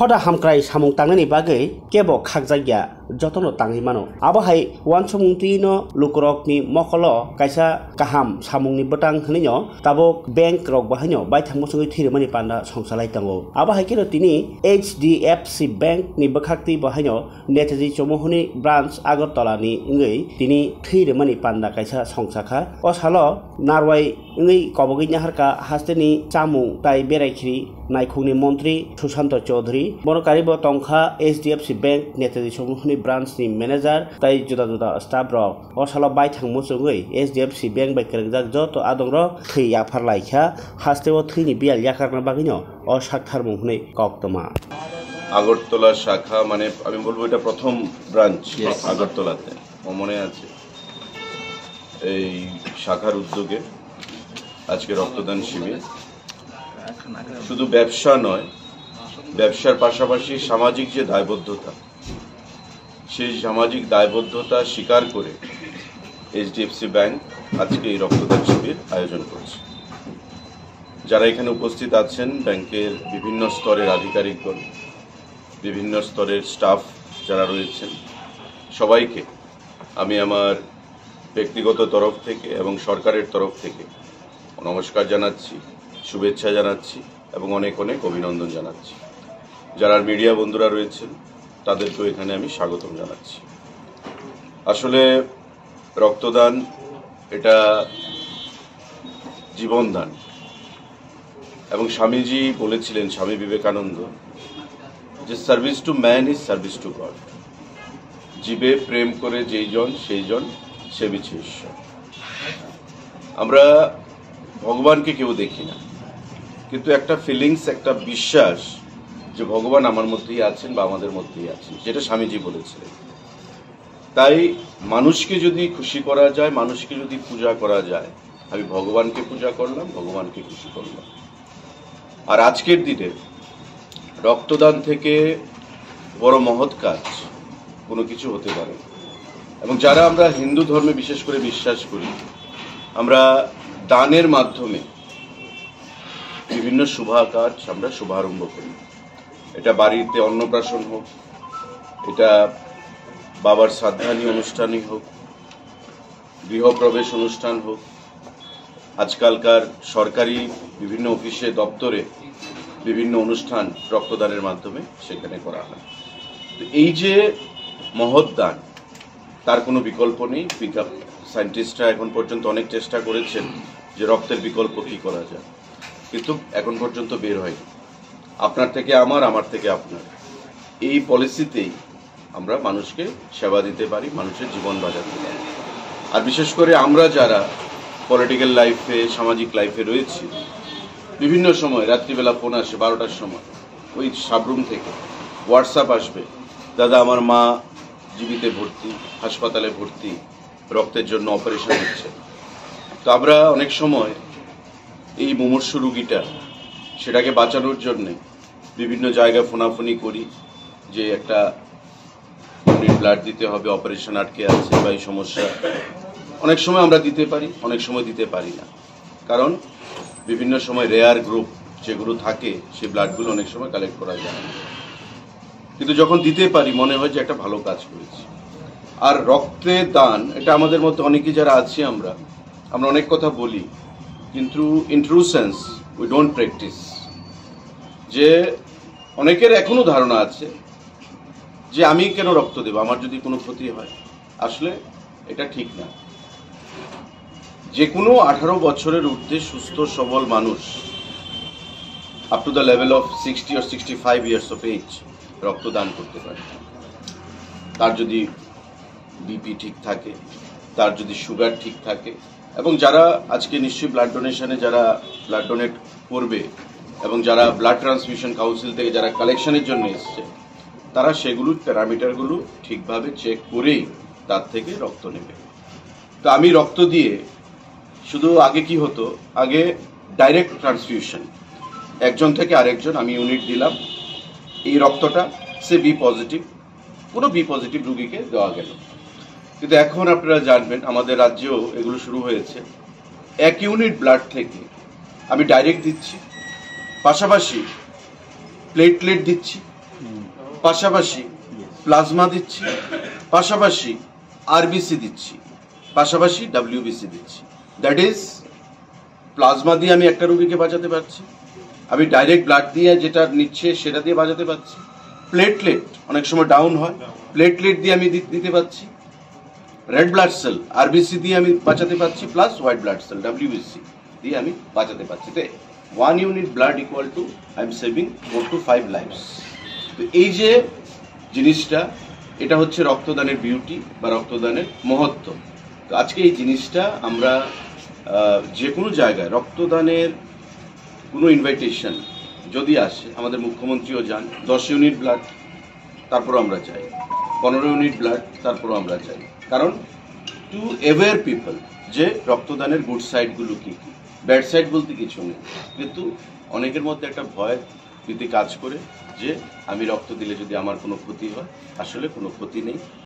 hada hamkrai samung tangnani bagai kebo khakjagya jotono tangi mano abahai wansomung tuino lukrokni mokolo kaisa kaham samungni betang hninyo tabok bank rok bahanyo baithang musungui thirmani panda songsalai tango abahai kino tini HDFC bank ni bakhakti bahanyo Netaji Chomohuni branch Agartala ni ngei tini thirmani panda kaisa songsakha osalo narwai ngei kobogi nyaharka hasteni chamung tai beraikri naikungni mantri Susanto Chaudhary borokaribo tongkha HDFC bank Netaji Chomohuni branch ni manager tai juda staff rok osalo baithang musungui HDFC bank bai kerengjak joto adongro thei yafarlaikha hasteo theini bial yakarna baginyo o sakthar munghni koktoma Agartala শাখা মানে আমি বলবো এটা প্রথম branch আগরতলাতে মনে আছে এই শাখার উদ্যোগে আজকে রক্তদান শিবির শুধু ব্যবসা নয় ব্যবসার পাশাপাশি সামাজিক যে দায়বদ্ধতা সেই সামাজিক দায়বদ্ধতা স্বীকার করে এইচডিএফসি ব্যাংক আজকে এই রক্তদান শিবির আয়োজন করছে যারা এখানে উপস্থিত আছেন ব্যাংকের বিভিন্ন স্তরের আধিকারিকগণ বিভিন্ন স্তরের স্টাফ যারা রয়েছেন সবাইকে আমি আমার ব্যক্তিগত তরফ থেকে এবং সরকারের তরফ থেকে নমস্কার জানাচ্ছি শুভেচ্ছা জানাচ্ছি এবং অনেক অনেক অভিনন্দন জানাচ্ছি যারা মিডিয়া বন্ধুরা রয়েছেন তাদেরকেও এখানে আমি স্বাগতম জানাচ্ছি আসলে রক্তদান এটা জীবনদান এবং স্বামীজি বলেছিলেন স্বামী বিবেকানন্দ যে service to man is service to god জীবে প্রেম করে যেইজন সেইজন সেবিছে ঈশ্বর আমরা ভগবানকে কেউ দেখি না কিন্তু একটা ফিলিংস একটা বিশ্বাস যে ভগবান আমার মধ্যেই আছেন বা আমাদের মধ্যেই আছেন যেটা স্বামীজি বলেছিলেন তাই মানুষকে যদি খুশি করা যায় মানুষকে যদি পূজা করা যায় আমি ভগবানকে পূজা করলাম ভগবানকে খুশি করলাম আর আজকের দিনে রক্তদান থেকে বড় মহৎ কাজ কোনো কিছু হতে পারে এবং যারা আমরা হিন্দু ধর্মে বিশেষ করে বিশ্বাস করি আমরা দানের মাধ্যমে বিভিন্ন শুভ কাজ আমরা শুভারম্ভ করি এটা বাড়িতে অন্নপ্রাশন হোক এটা বাবার শ্রাদ্ধানি অনুষ্ঠানই হোক গৃহপ্রবেশ অনুষ্ঠান হোক আজকালকার সরকারি বিভিন্ন অফিসে দপ্তরে বিভিন্ন অনুষ্ঠান রক্তদানের মাধ্যমে সেখানে করা হয় তো এই যে মহৎ দান তার কোনো বিকল্প নেই সায়েন্টিস্টরা এখন পর্যন্ত অনেক চেষ্টা করেছেন যে রক্তের বিকল্প কি করা যায় কিন্তু এখন পর্যন্ত বের হয়নি আপনার থেকে আমার থেকে আপনার এই পলিসিতেই আমরা মানুষকে সেবা দিতে পারি মানুষের জীবন বাঁচাতে পারি আর বিশেষ করে আমরা যারা পলিটিক্যাল লাইফে সামাজিক লাইফে রয়েছি বিভিন্ন সময় রাত্রিবেলা ফোন আসে 12টার সময় ওই সাবরুম থেকে হোয়াটসঅ্যাপ আসবে দাদা আমার মা জীবিতে ভর্তি হাসপাতালে ভর্তি রক্তের জন্য অপারেশন হচ্ছে তো আমরা অনেক সময় এই মুমূর্ষু রোগীটা সেটাকে বাঁচানোর জন্যে বিভিন্ন জায়গায় ফোনাফোনি করি যে একটা ইউনিট ব্লাড দিতে হবে অপারেশন আটকে আছে বা এই সমস্যা অনেক সময় আমরা দিতে পারি অনেক সময় দিতে পারি না কারণ বিভিন্ন সময় রেয়ার গ্রুপ যেগুলো থাকে সেই ব্লাডগুলো অনেক সময় কালেক্ট করা যায় না কিন্তু যখন দিতে পারি মনে হয় যে একটা ভালো কাজ করেছি আর রক্তের দান এটা আমাদের মধ্যে অনেকেই যারা আছি আমরা অনেক কথা বলি কিন্তু in true sense we don't practice যে অনেকের এখনো ধারণা আছে যে আমি কেন রক্ত দেব আমার যদি কোনো ক্ষতি হয় আসলে এটা ঠিক না যে কোনো 18 বছরের ঊর্ধ্বে সুস্থ সবল মানুষ up to the level of 60 or 65 years of age রক্তদান করতে পারে তার যদি বিপি ঠিক থাকে তার যদি সুগার ঠিক থাকে এবং যারা আজকে নিশ্চয়ই ব্লাড ডোনেশনে যারা ব্লাড ডোনেট করবে এবং যারা ব্লাড ট্রান্সমিশন কাউন্সিল থেকে যারা কালেকশনের জন্য এসছে তারা সেগুলোর প্যারামিটারগুলো ঠিকভাবে চেক করেই তার থেকে রক্ত নেবে তো আমি রক্ত দিয়ে শুধু আগে কি হতো আগে ডাইরেক্ট ট্রান্সফিউশন একজন থেকে আরেকজন আমি ইউনিট দিলাম এই রক্তটা সে বি পজিটিভ কোনো বি পজিটিভ রোগীকে দেওয়া গেল কিন্তু এখন আপনারা জানবেন আমাদের রাজ্যেও এগুলো শুরু হয়েছে 1 ইউনিট ব্লাড থেকে আমি ডাইরেক্ট দিচ্ছি পাশাপাশি প্লেটলেট দিচ্ছি পাশাপাশি প্লাজমা দিচ্ছি, পাশাপাশি আরবিসি দিচ্ছি, পাশাপাশি ডাব্লিউবিসি দিচ্ছি। দ্যাট ইজ প্লাজমা দিয়ে আমি একটা রোগীকে বাঁচাতে পারছি, আমি ডাইরেক্ট ব্লাড দিয়ে যেটা নিচ্ছে সেটা দিয়ে বাঁচাতে পারছি, প্লেটলেট অনেক সময় ডাউন হয়, প্লেটলেট দিয়ে আমি দিতে পারছি, রেড ব্লাড সেল আরবিসি দিয়ে আমি বাঁচাতে পারছি, plus white blood cell WBC দিয়ে আমি বাঁচাতে পারছি। তো 1 unit blood equal to I am saving 4 to 5 lifes. তো এই যে জিনিসটা, এটা হচ্ছে রক্তদানের বিউটি বা রক্তদানের মহত্ব। তো আজকে এই জিনিসটা আমরা যে কোনো জায়গায় রক্তদানের কোনো ইনভাইটেশন যদি আসে, আমাদের মুখ্যমন্ত্রীও যান, 10 ইউনিট ব্লাড তারপরও আমরা চাই, 15 ইউনিট ব্লাড তারপরও আমরা চাই, কারণ টু অ্যাওয়্যার পিপল যে রক্তদানের গুড সাইডগুলো কী কী, ব্যাড সাইড বলতে কিছু নেই, কিন্তু অনেকের মধ্যে একটা ভয় ভীতি কাজ করে যে আমি রক্ত দিলে যদি আমার কোনো ক্ষতি হয়, আসলে কোনো ক্ষতি নেই।